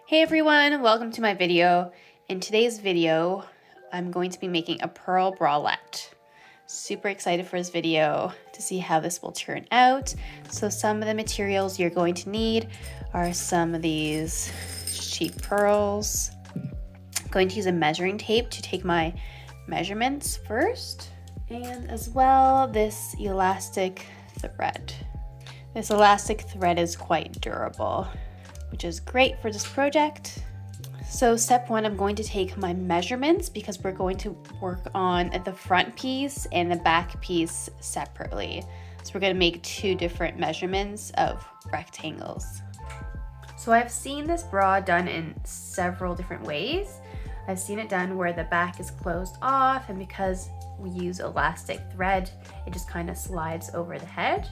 Hey everyone, welcome to my video. In today's video, I'm going to be making a pearl bralette. Super excited for this video to see how this will turn out. So some of the materials you're going to need are some of these cheap pearls. I'm going to use a measuring tape to take my measurements first, and as well this elastic thread. This elastic thread is quite durable, which is great for this project. So step one, I'm going to take my measurements because we're going to work on the front piece and the back piece separately. So we're going to make two different measurements of rectangles. So I've seen this bra done in several different ways. I've seen it done where the back is closed off, and because we use elastic thread, it just kind of slides over the head.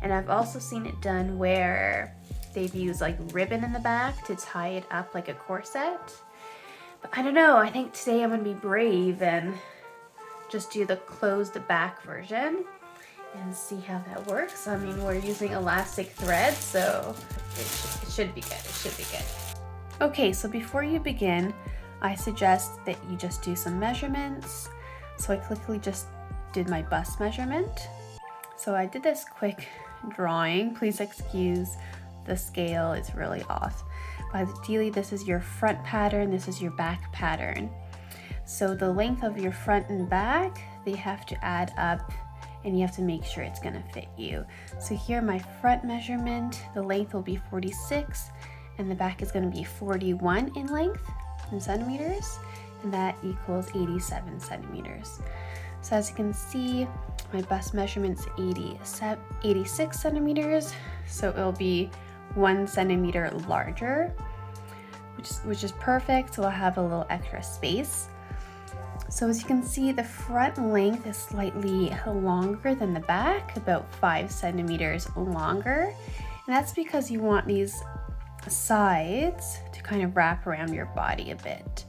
And I've also seen it done where they've used like ribbon in the back to tie it up like a corset. But I don't know, I think today I'm gonna be brave and just do the closed back version and see how that works. I mean, we're using elastic thread, so it should be good, it should be good. Okay, so before you begin, I suggest that you just do some measurements. So I quickly just did my bust measurement. So I did this quick drawing, please excuse the scale is really off. But ideally, this is your front pattern, this is your back pattern. So the length of your front and back, they have to add up, and you have to make sure it's gonna fit you. So here my front measurement, the length will be 46, and the back is gonna be 41 in length in centimeters, and that equals 87 centimeters. So as you can see, my bust measurement's 86 centimeters, so it'll be 1 centimeter larger, which is perfect, so I'll have a little extra space. So as you can see, the front length is slightly longer than the back, about 5 centimeters longer, and that's because you want these sides to kind of wrap around your body a bit.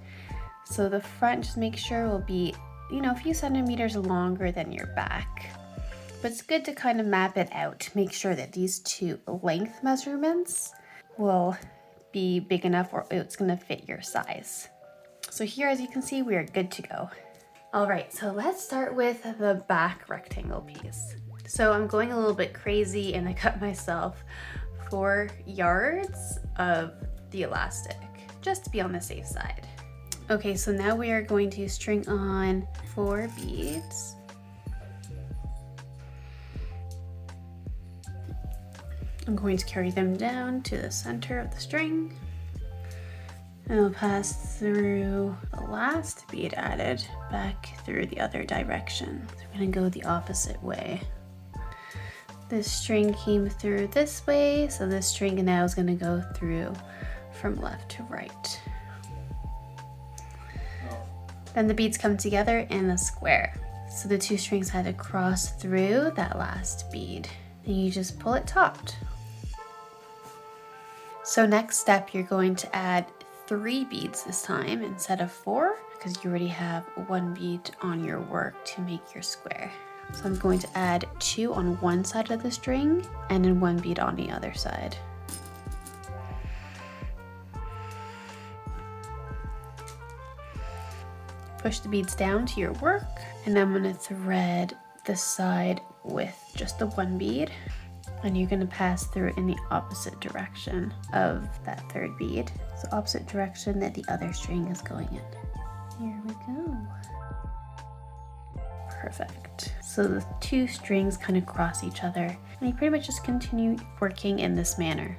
So the front, just make sure, will be, a few centimeters longer than your back. But it's good to kind of map it out to make sure that these two length measurements will be big enough or it's gonna fit your size. So here, as you can see, we are good to go. All right, so let's start with the back rectangle piece. So I'm going a little bit crazy and I cut myself 4 yards of the elastic, just to be on the safe side. Okay, so now we are going to string on 4 beads. I'm going to carry them down to the center of the string, and I'll pass through the last bead added back through the other direction. So we're gonna go the opposite way. This string came through this way, so this string now is gonna go through from left to right. Then the beads come together in a square. So the 2 strings had to cross through that last bead. And you just pull it taut. So next step, you're going to add 3 beads this time instead of 4, because you already have 1 bead on your work to make your square. So I'm going to add 2 on one side of the string and then 1 bead on the other side. Push the beads down to your work, and I'm gonna thread the side with just the 1 bead, and you're gonna pass through in the opposite direction of that 3rd bead. So opposite direction that the other string is going in. Here we go. Perfect. So the 2 strings kind of cross each other, and you pretty much just continue working in this manner.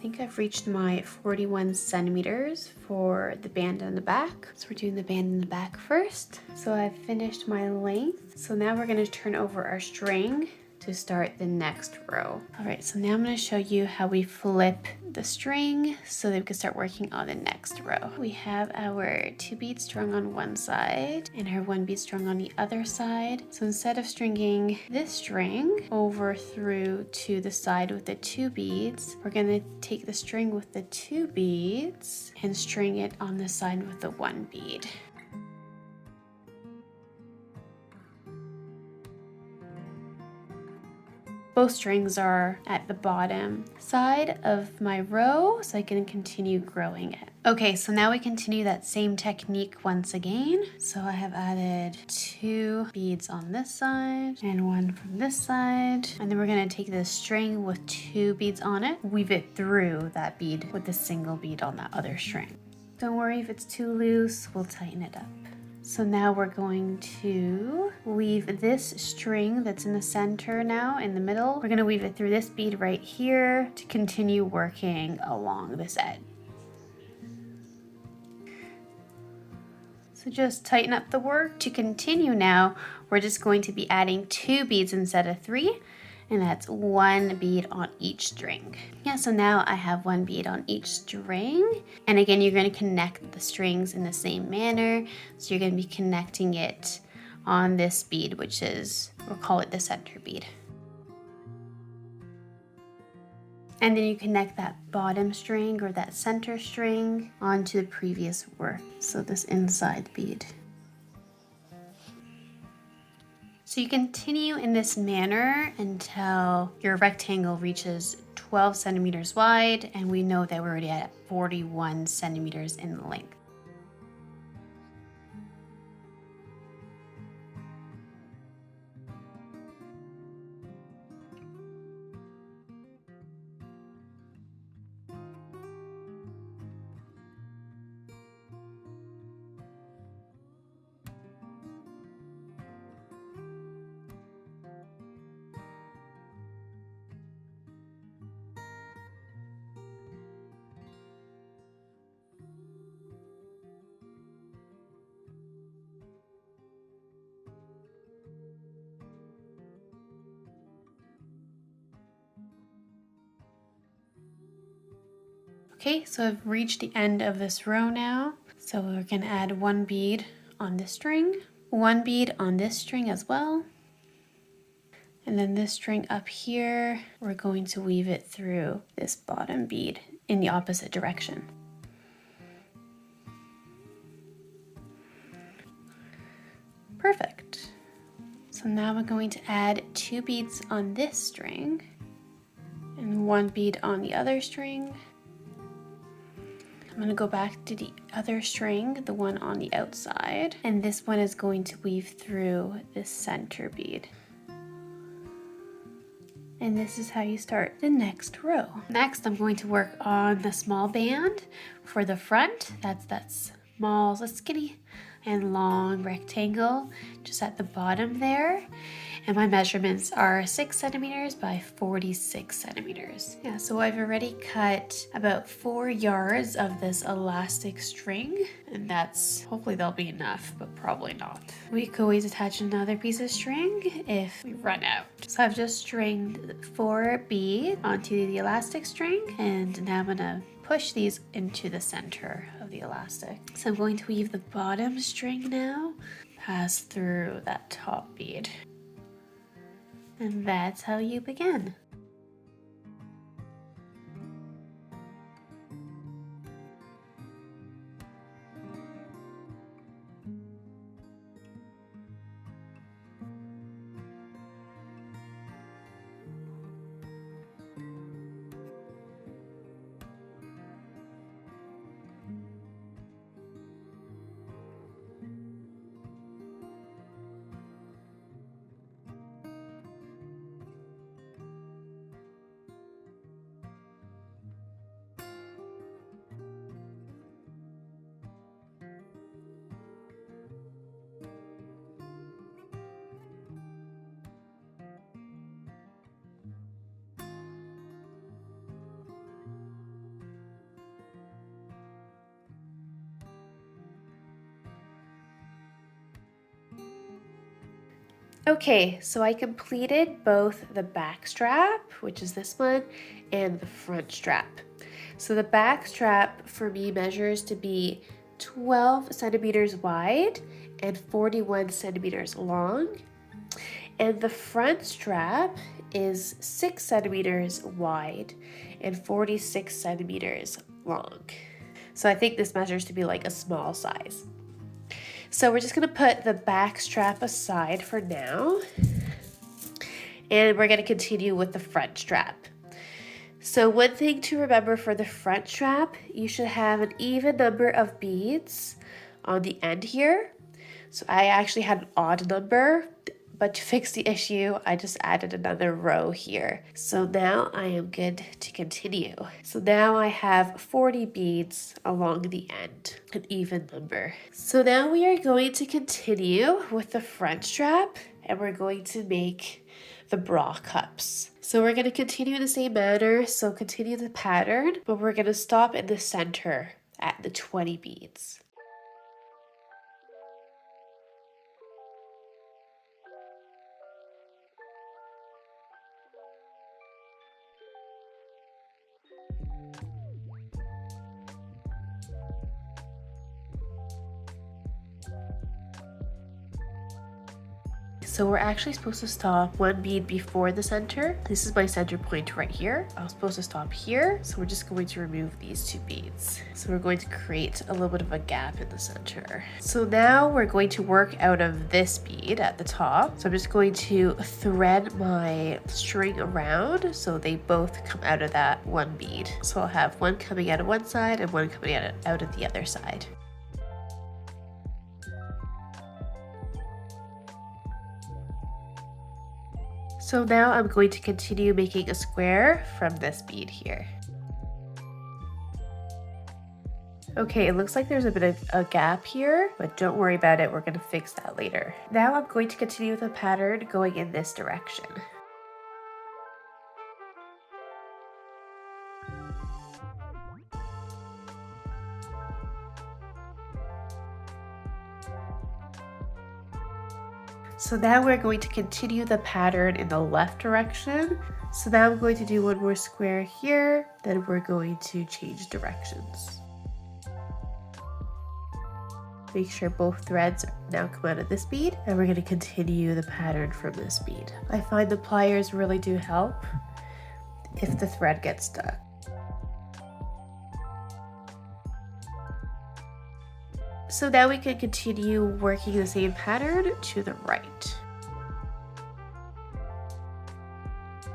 think I've reached my 41 centimeters for the band on the back. So we're doing the band in the back first. So I've finished my length. So now we're gonna turn over our string to start the next row. All right, so now I'm gonna show you how we flip the string so that we can start working on the next row. We have our 2 beads strung on one side and our 1 bead strung on the other side. So instead of stringing this string over through to the side with the 2 beads, we're gonna take the string with the 2 beads and string it on the side with the 1 bead. Both strings are at the bottom side of my row, so I can continue growing it. Okay, so now we continue that same technique once again. So I have added 2 beads on this side and 1 from this side. And then we're gonna take this string with 2 beads on it, weave it through that bead with a single bead on that other string. Don't worry if it's too loose, we'll tighten it up. So now we're going to weave this string that's in the center now in the middle. We're gonna weave it through this bead right here to continue working along this edge. So just tighten up the work. To continue now, we're just going to be adding 2 beads instead of 3. And that's 1 bead on each string. Yeah, so now I have 1 bead on each string. And again, you're going to connect the strings in the same manner. So you're going to be connecting it on this bead, which is, we'll call it the center bead. And then you connect that bottom string or that center string onto the previous work. So this inside bead. So you continue in this manner until your rectangle reaches 12 centimeters wide, and we know that we're already at 41 centimeters in length. Okay, so I've reached the end of this row now. So we're gonna add 1 bead on this string, 1 bead on this string as well. And then this string up here, we're going to weave it through this bottom bead in the opposite direction. Perfect. So now we're going to add 2 beads on this string and 1 bead on the other string. I'm going to go back to the other string, the one on the outside, and this one is going to weave through this center bead. And this is how you start the next row. Next, I'm going to work on the small band for the front. That's that small, skinny and long rectangle just at the bottom there. And my measurements are 6 centimeters by 46 centimeters. Yeah, so I've already cut about 4 yards of this elastic string, and that's, hopefully that'll be enough, but probably not. We could always attach another piece of string if we run out. So I've just stringed 4 beads onto the elastic string, and now I'm gonna push these into the center of the elastic. So I'm going to weave the bottom string now, pass through that top bead. And that's how you begin. Okay, so I completed both the back strap, which is this one, and the front strap. So the back strap for me measures to be 12 centimeters wide and 41 centimeters long. And the front strap is 6 centimeters wide and 46 centimeters long. So I think this measures to be like a small size. So we're just gonna put the back strap aside for now. And we're gonna continue with the front strap. So one thing to remember for the front strap, you should have an even number of beads on the end here. So I actually had an odd number, but to fix the issue, I just added another row here. So now I am good to continue. So now I have 40 beads along the end, an even number. So now we are going to continue with the front strap, and we're going to make the bra cups. So we're going to continue in the same manner, so continue the pattern, but we're going to stop in the center at the 20 beads. So we're actually supposed to stop one bead before the center. This is my center point right here. I was supposed to stop here, so we're just going to remove these 2 beads. So we're going to create a little bit of a gap in the center. So now we're going to work out of this bead at the top. So I'm just going to thread my string around so they both come out of that one bead. So I'll have one coming out of one side and one coming out of the other side. So now I'm going to continue making a square from this bead here. Okay, it looks like there's a bit of a gap here, but don't worry about it, we're going to fix that later. Now I'm going to continue with the pattern going in this direction. So now we're going to continue the pattern in the left direction. So now I'm going to do one more square here, then we're going to change directions. Make sure both threads now come out of this bead, and we're going to continue the pattern from this bead. I find the pliers really do help if the thread gets stuck. So now we can continue working the same pattern to the right.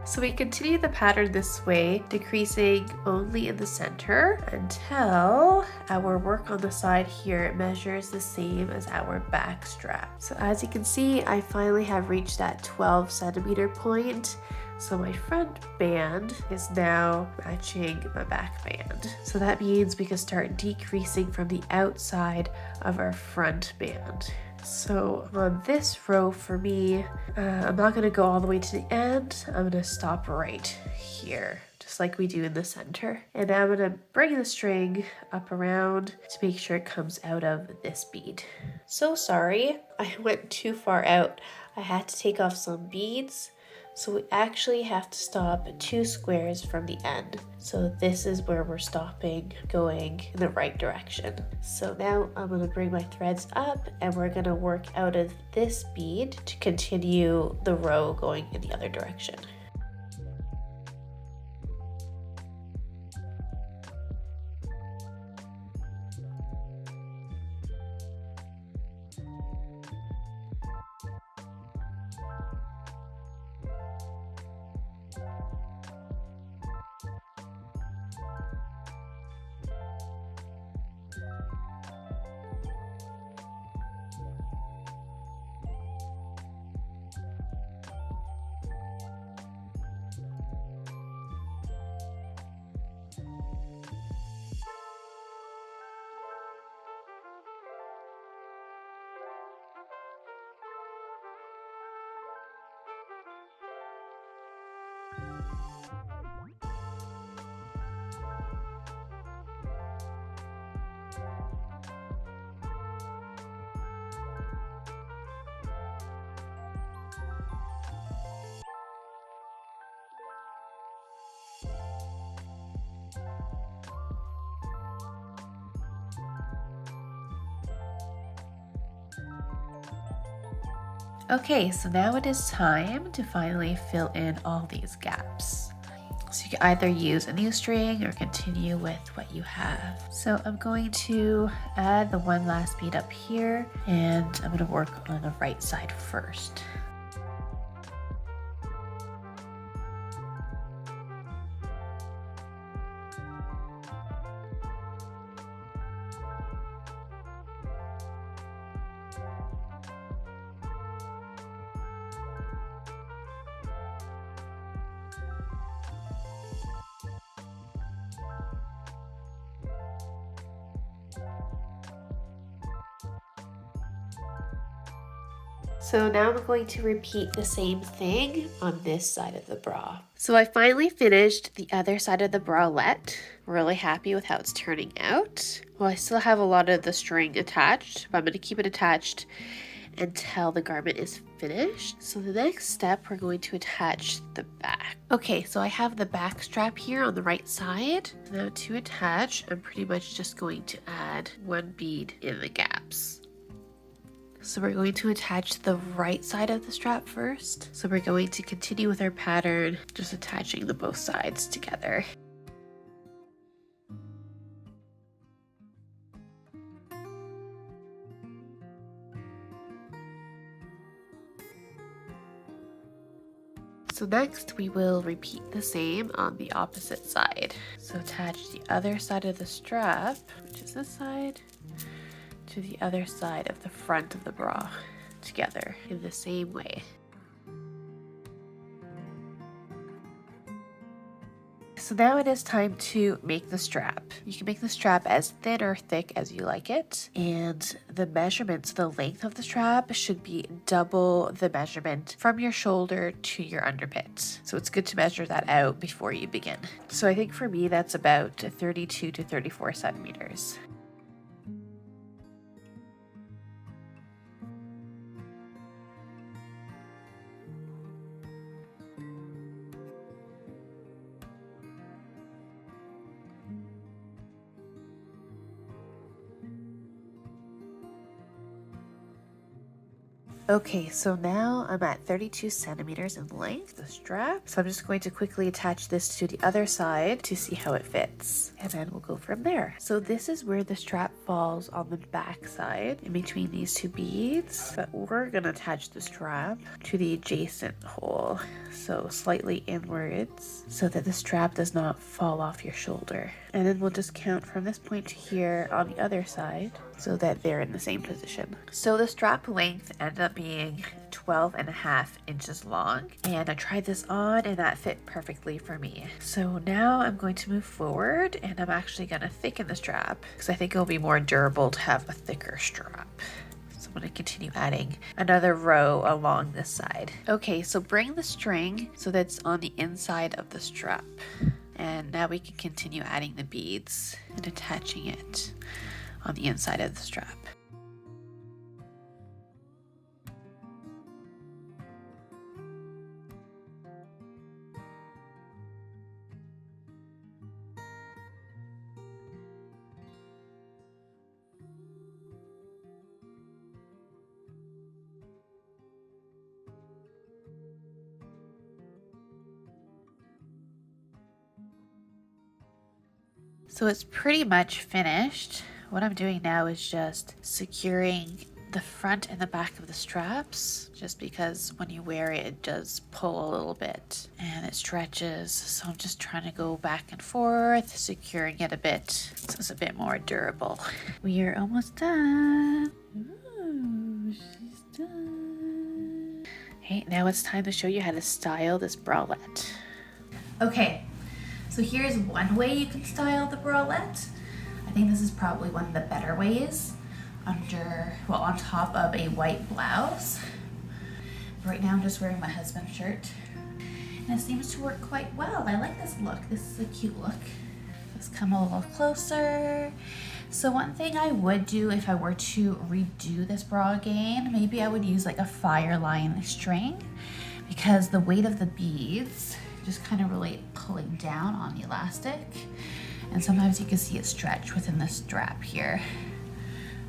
So we continue the pattern this way, decreasing only in the center until our work on the side here measures the same as our back strap. So as you can see, I finally have reached that 12 centimeter point. So my front band is now matching my back band. So that means we can start decreasing from the outside of our front band. So on this row for me, I'm not gonna go all the way to the end. I'm gonna stop right here, just like we do in the center. And I'm gonna bring the string up around to make sure it comes out of this bead. So sorry, I went too far out. I had to take off some beads. So we actually have to stop 2 squares from the end. So this is where we're stopping, going in the right direction. So now I'm gonna bring my threads up and we're gonna work out of this bead to continue the row going in the other direction. Okay, so now it is time to finally fill in all these gaps. So you can either use a new string or continue with what you have. So I'm going to add the one last bead up here, and I'm going to work on the right side first. So now I'm going to repeat the same thing on this side of the bra. So I finally finished the other side of the bralette. Really happy with how it's turning out. Well, I still have a lot of the string attached, but I'm going to keep it attached until the garment is finished. So the next step, we're going to attach the back. Okay, so I have the back strap here on the right side. Now to attach, I'm pretty much just going to add one bead in the gaps. So we're going to attach the right side of the strap first. So we're going to continue with our pattern, just attaching the both sides together. So next we will repeat the same on the opposite side. So attach the other side of the strap, which is this side, to the other side of the front of the bra together in the same way. So now it is time to make the strap. You can make the strap as thin or thick as you like it. And the measurements, the length of the strap should be double the measurement from your shoulder to your underbit. So it's good to measure that out before you begin. So I think for me, that's about 32 to 34 centimeters. Okay, so now I'm at 32 centimeters in length, the strap. So I'm just going to quickly attach this to the other side to see how it fits. And then we'll go from there. So this is where the strap falls on the back side in between these two beads. But we're gonna attach the strap to the adjacent hole. So slightly inwards so that the strap does not fall off your shoulder. And then we'll just count from this point to here on the other side so that they're in the same position. So the strap length ended up being 12.5 inches long, and I tried this on and that fit perfectly for me. So now I'm going to move forward and I'm actually going to thicken the strap because I think it'll be more durable to have a thicker strap. So I'm going to continue adding another row along this side. Okay, so bring the string so that's on the inside of the strap. And now we can continue adding the beads and attaching it on the inside of the strap. So it's pretty much finished. What I'm doing now is just securing the front and the back of the straps, just because when you wear it, it does pull a little bit and it stretches. So I'm just trying to go back and forth, securing it a bit so it's a bit more durable. We are almost done. Ooh, she's done. Okay, now it's time to show you how to style this bralette. Okay. So here's one way you can style the bralette. I think this is probably one of the better ways on top of a white blouse. Right now I'm just wearing my husband's shirt and it seems to work quite well. I like this look. This is a cute look. Let's come a little closer. So one thing I would do if I were to redo this bra again, maybe I would use like a fireline string because the weight of the beads just kind of really pulling down on the elastic, and sometimes you can see it stretch within the strap here,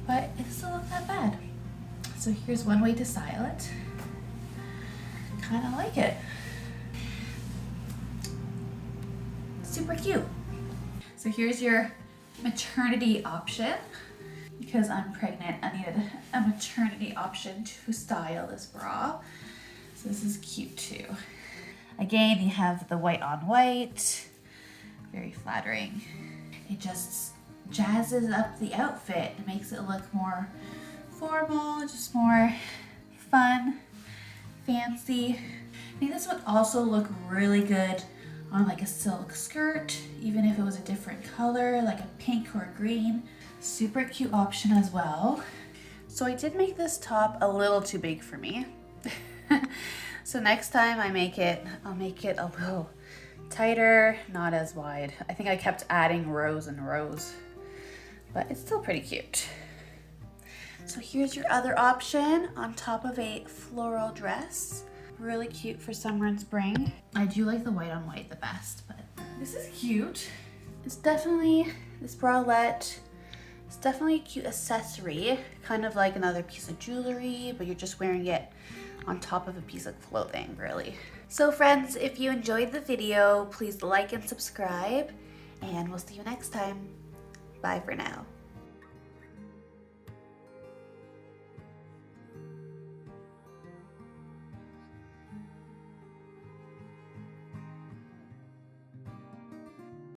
but it doesn't look that bad. So here's one way to style it. kind of like it. Super cute. So here's your maternity option. Because I'm pregnant, I needed a maternity option to style this bra. So this is cute too. Again, you have the white on white, very flattering. It just jazzes up the outfit. It makes it look more formal, just more fun, fancy. I think this would also look really good on like a silk skirt, even if it was a different color, like a pink or a green. Super cute option as well. So I did make this top a little too big for me. So next time I make it, I'll make it a little tighter, not as wide. I think I kept adding rows and rows, but it's still pretty cute. So here's your other option on top of a floral dress. Really cute for summer and spring. I do like the white on white the best, but this is cute. It's definitely, this bralette, it's definitely a cute accessory, kind of like another piece of jewelry, but you're just wearing it on top of a piece of clothing, really. So friends, if you enjoyed the video, please like and subscribe, and we'll see you next time. Bye for now.